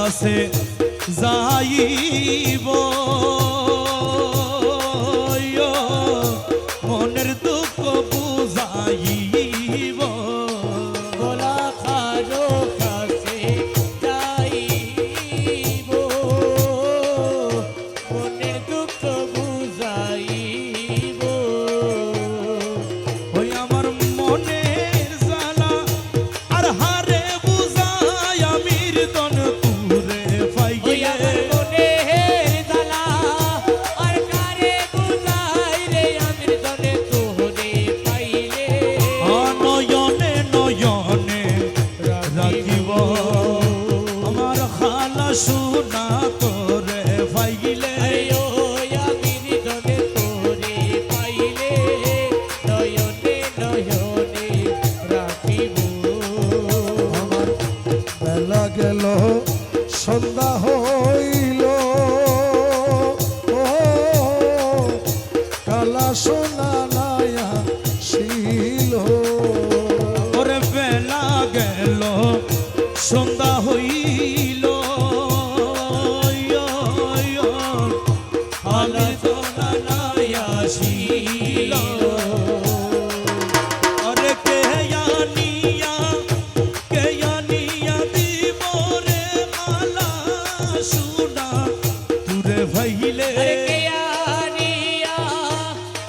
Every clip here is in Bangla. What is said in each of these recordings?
কাছে যাইব মনের দুঃখ বুঝাইব গোলা খারো কাছে যাইব মনের দুঃখ বুঝাইব ওই আমার মনের জ্বালা আর হারে বুঝাই আমির দন তুরে ওই আমার মনের জ্বালা আর কারে বুঝাই রে আমির দনে তোরে পাইলে নয়নে নয়নে রাখিব আমার খালা সোনা তোরে পাইলে আমির দনে তোরে পাইলে নয়নে নয়নে রাখিব আমার বেলা গেল সন্ধ্যা হইল ও কালা সোনা নায়া ছিল ওরে বেলা গেল সন্ধ্যা হইল আমি সোনা নাই আসিল আরে কে আনিয়া দিব রে মালা সোনা তুরে ভাইলে কে আনিয়া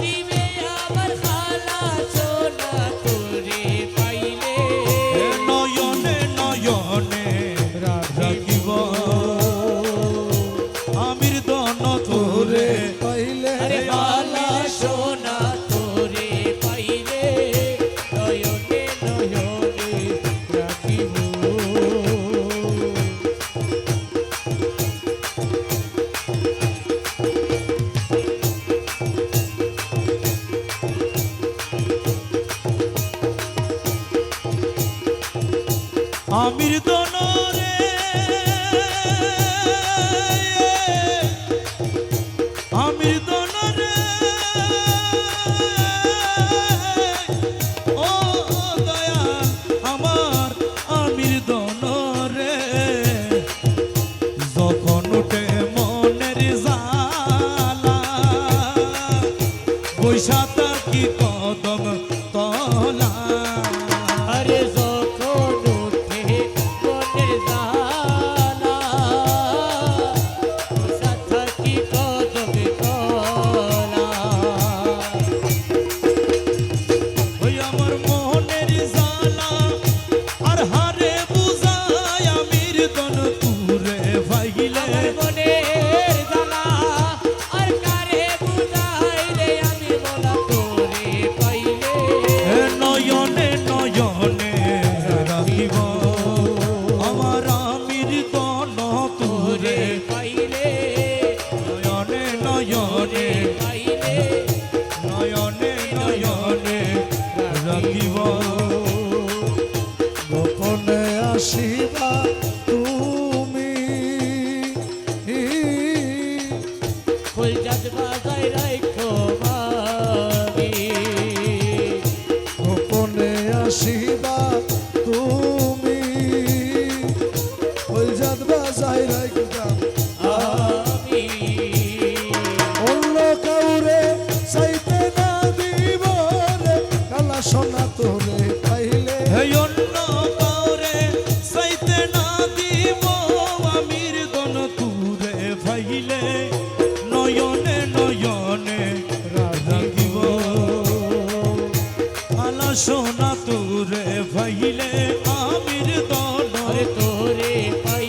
দিবে আমার খালা সোনা তোরে পাইলে নয়নে নয়নে রাখিব আমির দন তোরে পাইলে আরে খালা সোনা তোরে পাইলে নয়নে নয়নে রাখিব আমির দনরে আমির দনরে ও দয়াল আমার আমির দনরে যখন উঠে মনের জ্বালা বৈশা থাকি কদম তলা আরে যখন উঠে মনের জ্বালা বসা থাকি কদমে তলা ওই আমার মনের জ্বালা আর হারে বুঝাই আমির দন তুরে ভাইলে আমার মনের জ্বালা আর কারে বুঝাই রে আমি বলা তোরে পাইলে নয়নে নয়নে রাখিব আমার আমির দন তুরে তোরে পাইলে নয়নে নয়নে পাইলে নয়নে নয়নে রাখিব গোপনে আসিবা তুমি ফুল জাত বাজায় রাখো মামি গোপনে আসিবা তুমি ওই জাত বাজাই রাখবা আমি অন্য কাউরে চাইতে না দিব রে কালা সোনা তোরে পাইলে এই অন্য কাউরে চাইতে না দিব আমির দন তুরে ভাইলে নয়নে নয়নে রাখিব আলা সোনা তুরে ভাইলে আমির দন তোরে পাই